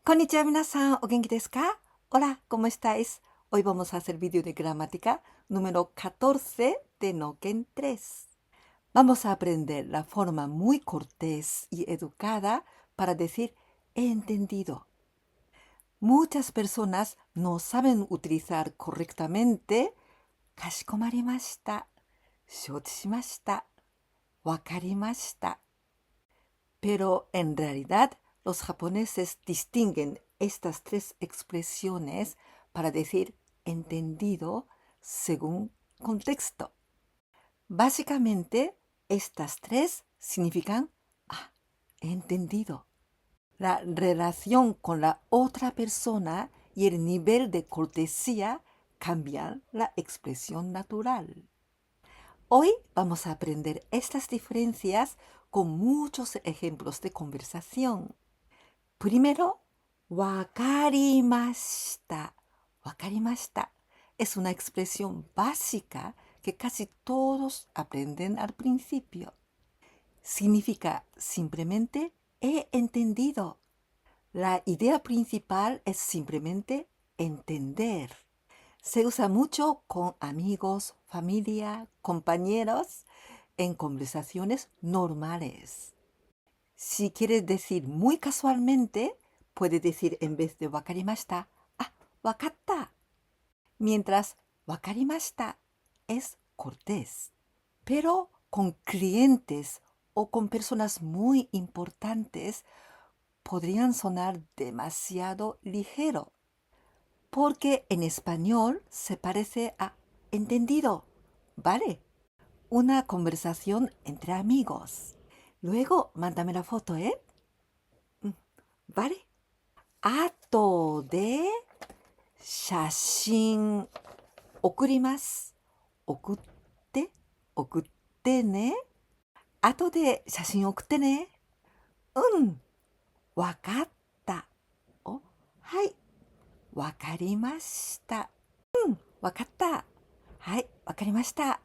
Konnichiwa minasan, ¿o genki desu ka? Hola, ¿cómo estáis? Hoy vamos a hacer vídeo de gramática número 14 de Noken 3. Vamos a aprender la forma muy cortés y educada para decir he entendido. Muchas personas no saben utilizar correctamente kashikomarimashita, shouchi shimashita, wakarimashita. Pero en realidad los japoneses distinguen estas tres expresiones para decir entendido según contexto. Básicamente, estas tres significan he entendido. La relación con la otra persona y el nivel de cortesía cambian la expresión natural. Hoy vamos a aprender estas diferencias con muchos ejemplos de conversación. Primero, wakarimashita. Wakarimashita es una expresión básica que casi todos aprenden al principio. Significa simplemente he entendido. La idea principal es simplemente entender. Se usa mucho con amigos, familia, compañeros en conversaciones normales. Si quieres decir muy casualmente, puede decir en vez de wakarimashita, wakatta. Mientras wakarimashita es cortés. Pero con clientes o con personas muy importantes podrían sonar demasiado ligero, porque en español se parece a entendido, ¿vale? Una conversación entre amigos. Luego, mándame la foto, ¿eh? ¿Vale? 後で写真送ります。送って、送ってね。後で写真送ってね。うん、わかった。お、はい、わかりました。うん、わかった。はい、わかりました。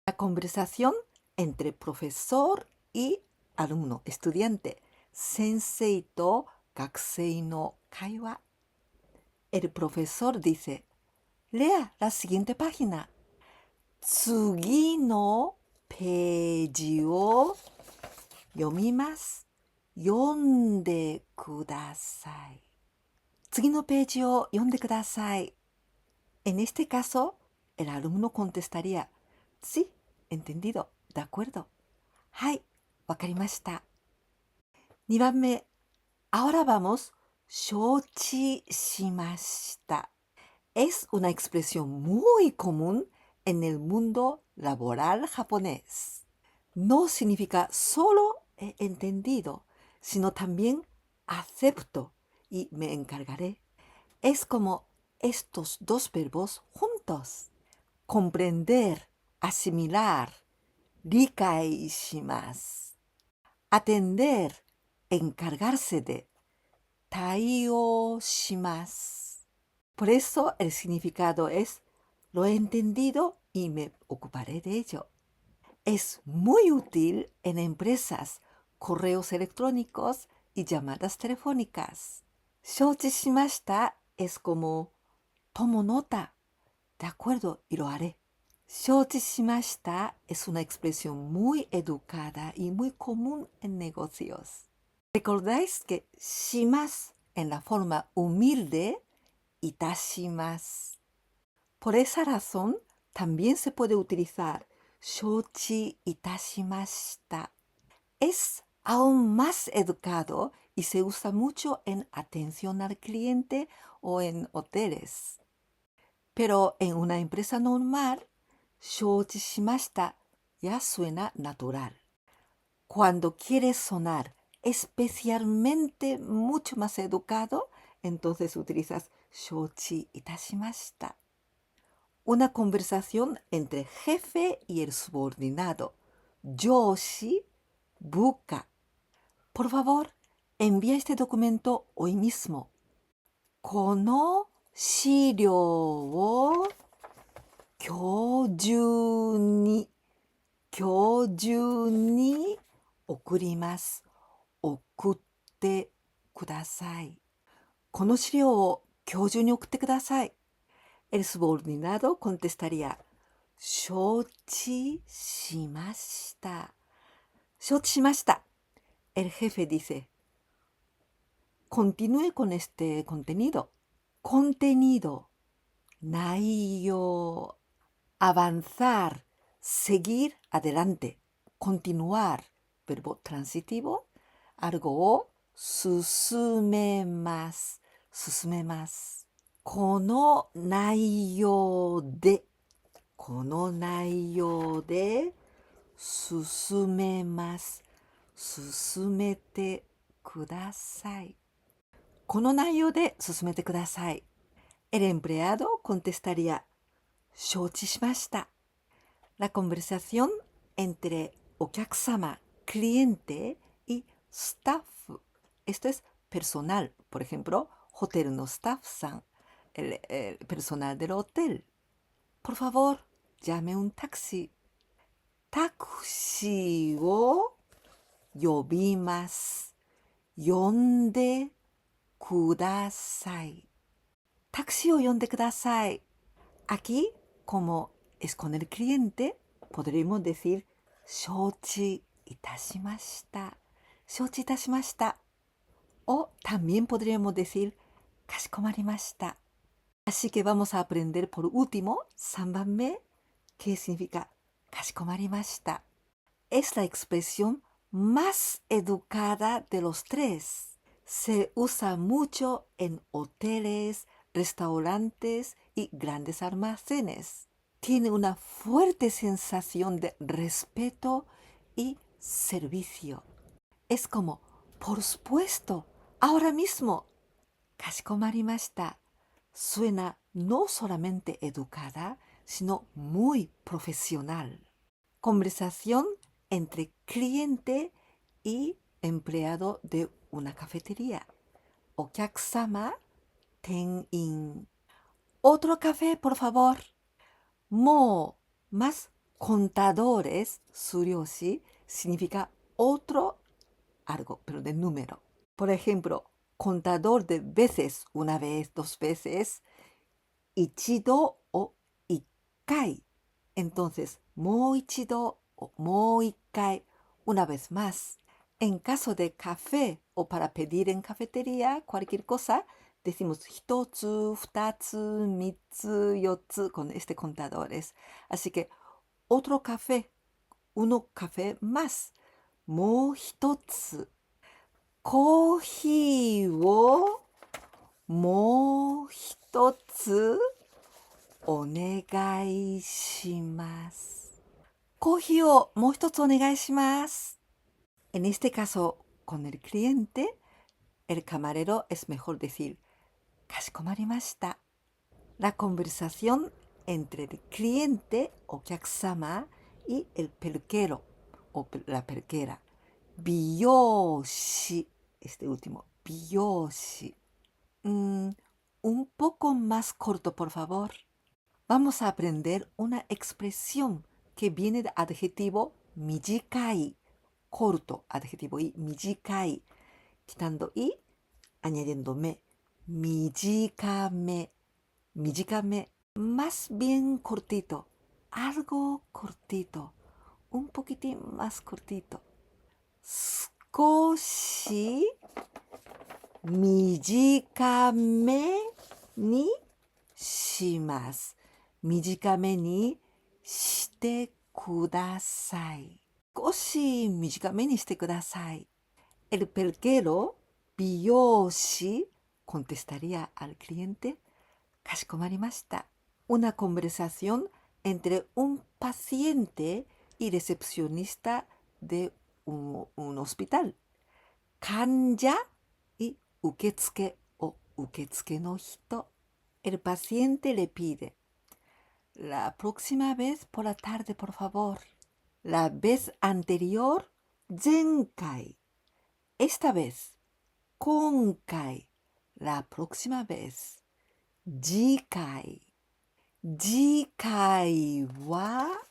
La conversación entre profesor y alumno, estudiante, sensei と学生の会話。El profesor dice, lea la siguiente página. 次のページを読みます。読んでください。次のページを読んでください。En este caso, el alumno contestaría, sí, entendido, de acuerdo. はい、わかりました。2番目、ahora vamos, 承知しました。Es una expresión muy común en el mundo laboral japonés. No significa solo he entendido, sino también acepto y me encargaré. Es como estos dos verbos juntos. Comprender, asimilar, 理解します。atender, encargarse de, 対応します。Por eso el significado es lo he entendido y me ocuparé de ello. Es muy útil en empresas, correos electrónicos y llamadas telefónicas. 承知しました es como tomo nota, de acuerdo y lo haré. 承知しました es una expresión muy educada y muy común en negocios. ¿Recordáis que します en la forma humilde いたします? Por esa razón, también se puede utilizar 承知いたしました. Es aún más educado y se usa mucho en atención al cliente o en hoteles. Pero en una empresa normal, 承知しました ya suena natural. Cuando quieres sonar especialmente mucho más educado, entonces utilizas 承知いたしました. Una conversación entre jefe y el subordinado, 上司、部下. Por favor, envía este documento hoy mismo. この資料を今日中に送ります。送ってください。この資料を今日中に送ってください。El subordinado contestaría, 承知しました。承知しました。El jefe dice, continúe con este contenido. Contenido, 内容、avanzar, seguir adelante, continuar, verbo transitivo, algo を進めます。進めます。この内容で、この内容で進めます。進めてください。この内容で進めてください。El empleado contestaría, 承知しました。La conversación entre お客様、cliente y staff. Esto es personal. Por ejemplo, hotel no staff さん、el personal del hotel. Por favor, llame un taxi. タクシーを呼びます。呼んでください。タクシーを呼んでください。Aquí, como es con el cliente, podríamos decir 承知いたしました。承知いたしました。O también podríamos decir かしこまりました。Así que vamos a aprender por último, 3番目, ¿qué significa かしこまりました? Es la expresión más educada de los tres. Se usa mucho en hoteles, restaurantes y grandes almacenes. Tiene una fuerte sensación de respeto y servicio. Es como, por supuesto, ahora mismo. かしこまりました。Suena no solamente educada, sino muy profesional. Conversación entre cliente y empleado de una cafetería. お客様、店員。Otro café, por favor. もう、más contadores, 数量詞 significa otro algo, pero de número. Por ejemplo, contador de veces, una vez, dos veces, 一度o 一回. Entonces, もう一度o もう一回, una vez más. En caso de café o para pedir en cafetería cualquier cosa, decimos 一つ、二つ、三つ、四つ con este contadores. Así que, otro café, uno café más. もう一つ。コーヒーをもう一つお願いします。コーヒーをもう一つお願いします。En este caso, con el cliente, el camarero es mejor decir かしこまりました。La conversación entre el cliente, お客様, y el peluquero o la peluquera. 美容師 este último, 美容師. Un poco más corto, por favor. Vamos a aprender una expresión que viene del adjetivo 短い, corto, adjetivo y 短い, quitando y, añadiendo me, 短め, 短め, más bien cortito, algo cortito, un poquitín más cortito. 少し短めにします。短めにしてください。少し短めにしてください。El peluquero, 美容師, contestaría al cliente, かしこまりました。Una conversación entre un paciente y recepcionista de un hospital. 患者 y 受付 o 受付の人. El paciente le pide, la próxima vez por la tarde, por favor. La vez anterior, 前回. Esta vez, 今回. La próxima vez, 次回. 次回は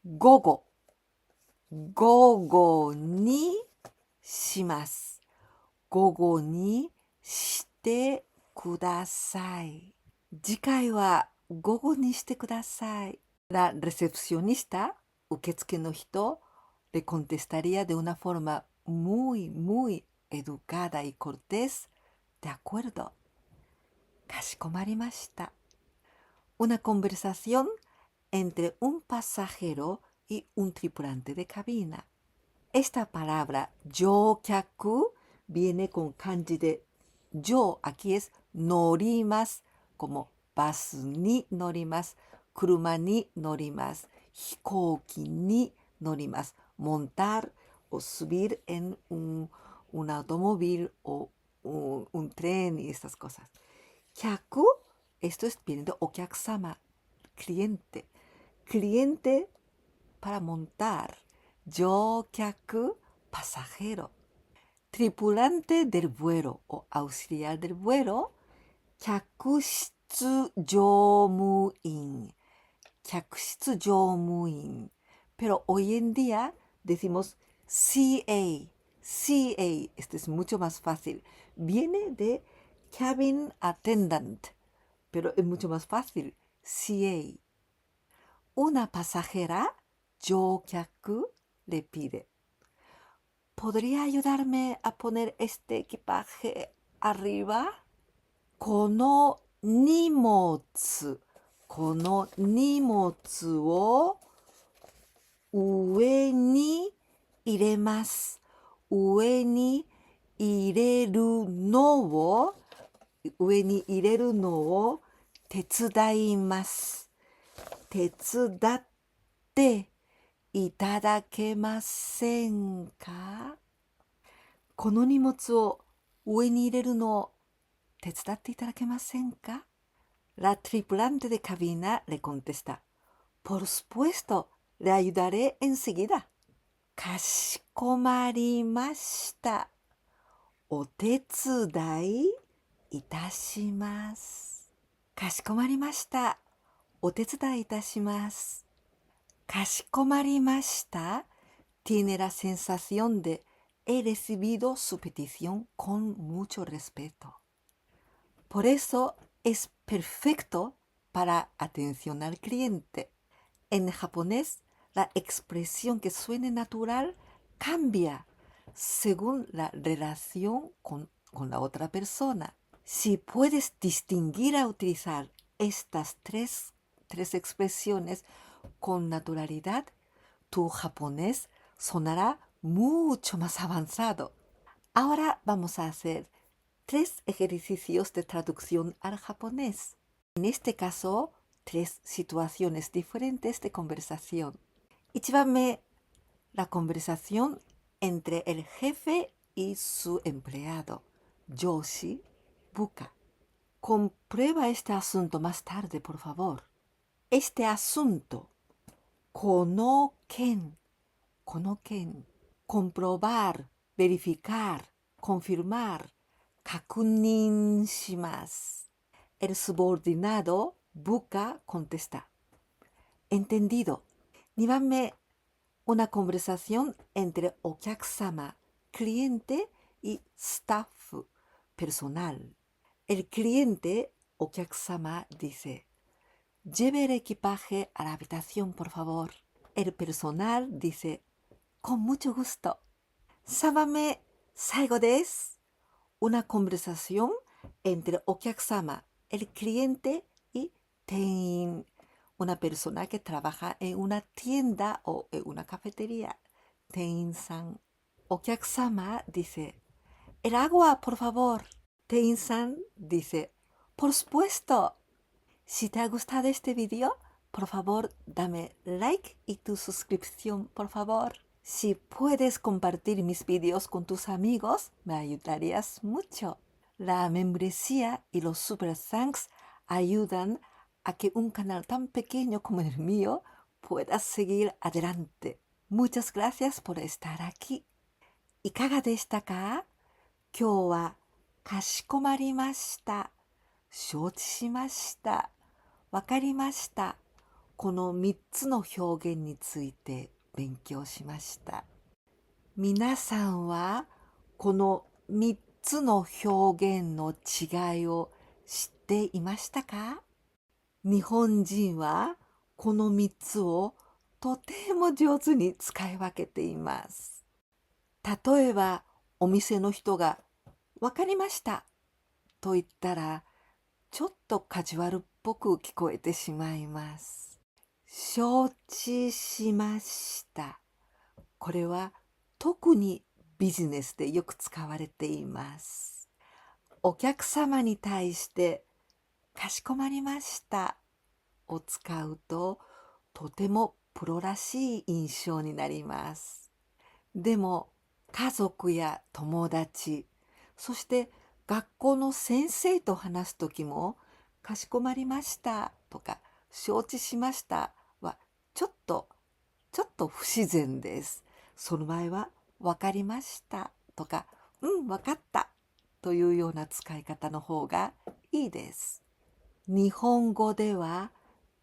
午後。午後にします。午後にしてください。次回は午後にしてください。La recepcionista, 受付の人, le contestaría de una forma muy educada y cortés. De acuerdo. かしこまりました。Una conversación entre un pasajero y un tripulante de cabina. Esta palabra yōkyaku viene con kanji de yo, aquí es norimas, como bus ni norimas, kuruma ni norimas, hikouki ni norimas, montar o subir en un automóvil o un tren y estas cosas. Kyaku, esto es viene de okyakusama, cliente. Cliente para montar. Yōkyaku, pasajero. Tripulante del vuelo o auxiliar del vuelo. Kyakushitsu jōmuin. Kyakushitsu jōmuin. Pero hoy en día decimos CA. CA, este es mucho más fácil. Viene de cabin attendant, pero es mucho más fácil. CA. Una pasajera, yōkyaku, le pide: ¿podría ayudarme a poner este equipaje arriba? Kono nimotsu o ue ni iremasu. Ue ni ireru no o tetsudaimasu. 手伝っていただけませんか？この荷物を上に入れるのを手伝っていただけませんか？ La tripulante de cabina le contesta: Por supuesto, le ayudaré enseguida. かしこまりました。お手伝いいたします。かしこまりました。お手伝いいたします。かしこまりました tiene la sensación de he recibido su petición con mucho respeto. Por eso es perfecto para atención al cliente. En japonés, la expresión que suene natural cambia según la relación con la otra persona. Si puedes distinguir a utilizar estas tres expresiones con naturalidad, tu japonés sonará mucho más avanzado. Ahora vamos a hacer 3 ejercicios de traducción al japonés. En este caso, 3 situaciones diferentes de conversación. 1番目, la conversación entre el jefe y su empleado, Yoshi, buka. Comprueba este asunto más tarde, por favor. Este asunto, この件, comprobar, verificar, confirmar, 確認します. El subordinado, buka, contesta: entendido. 2番目, una conversación entre お客様, cliente y staff, personal. El cliente, お客様, dice: lleve el equipaje a la habitación, por favor. El personal dice: con mucho gusto. 3番目、最後です。Una conversación entre お客様, el cliente y 店員. Una persona que trabaja en una tienda o en una cafetería. 店員さん。お客様 dice: el agua, por favor. 店員さん dice: por supuesto. Si te ha gustado este video, por favor, dame like y tu suscripción, por favor. Si puedes compartir mis videos con tus amigos, me ayudarías mucho. La membresía y los super thanks ayudan a que un canal tan pequeño como el mío pueda seguir adelante. Muchas gracias por estar aquí. いかがでしたか？今日はかしこまりました。承知しました。わかりました。この3つの表現について勉強しました。皆さんはこの3つの表現の違いを知っていましたか？日本人はこの3つをとても上手に使い分けています。例えば、お店の人が「わかりました」と言ったら、ちょっとカジュアルっぽく聞こえてしまいます。承知しました。これは特にビジネスでよく使われています。お客様に対してかしこまりましたを使うと、とてもプロらしい印象になります。でも、家族や友達、そして学校の先生と話すときも、かしこまりましたとか、承知しましたは、ちょっと不自然です。その場合は、わかりましたとか、わかったというような使い方の方がいいです。日本語では、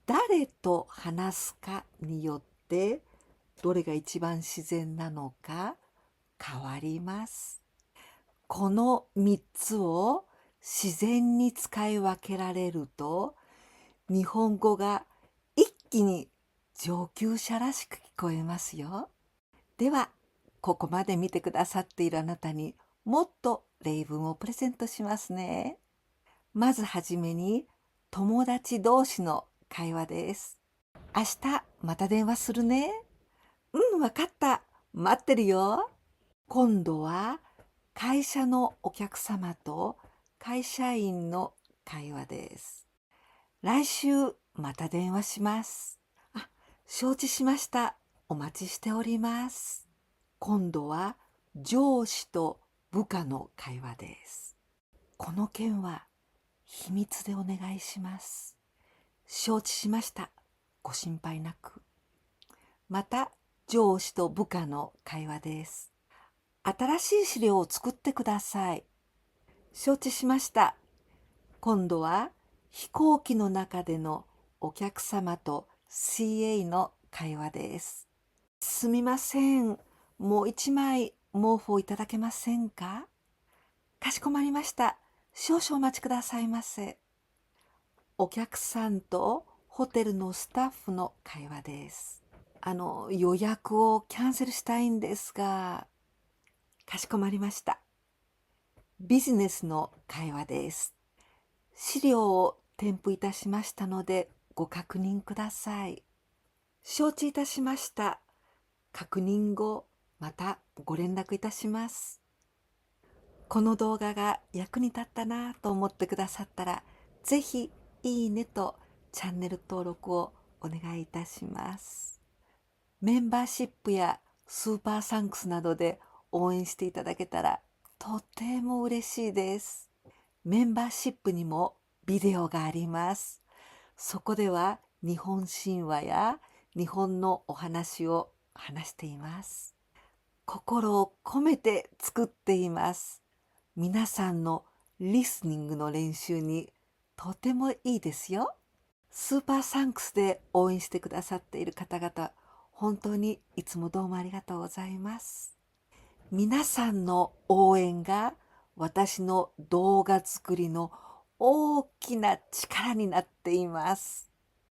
誰と話すかによって、どれが一番自然なのか変わります。この3つを自然に使い分けられると、日本語が一気に上級者らしく聞こえますよ。では、ここまで見てくださっているあなたにもっと例文をプレゼントしますね。まずはじめに、友達同士の会話です。明日また電話するね。わかった。待ってるよ。今度は会社のお客様と会社員の会話です。来週また電話します。承知しました。お待ちしております。今度は上司と部下の会話です。この件は秘密でお願いします。承知しました。ご心配なく。また上司と部下の会話です。新しい資料を作ってください。承知しました。今度は飛行機の中でのお客様と CA の会話です。すみません。もう一枚毛布をいただけませんか？かしこまりました。少々お待ちくださいませ。お客さんとホテルのスタッフの会話です。予約をキャンセルしたいんですが、かしこまりました。ビジネスの会話です。資料を添付いたしましたのでご確認ください。承知いたしました。確認後、またご連絡いたします。この動画が役に立ったなと思ってくださったら、ぜひいいねとチャンネル登録をお願いいたします。メンバーシップやスーパーサンクスなどで応援していただけたらとても嬉しいです。メンバーシップにもビデオがあります。そこでは日本神話や日本のお話を話しています。心を込めて作っています。皆さんのリスニングの練習にとてもいいですよ。スーパーサンクスで応援してくださっている方々、本当にいつもどうもありがとうございます。皆さんの応援が私の動画作りの大きな力になっています。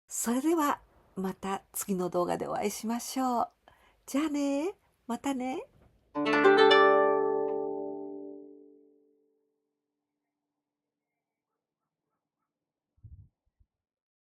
それではまた次の動画でお会いしましょう。じゃあね、またね。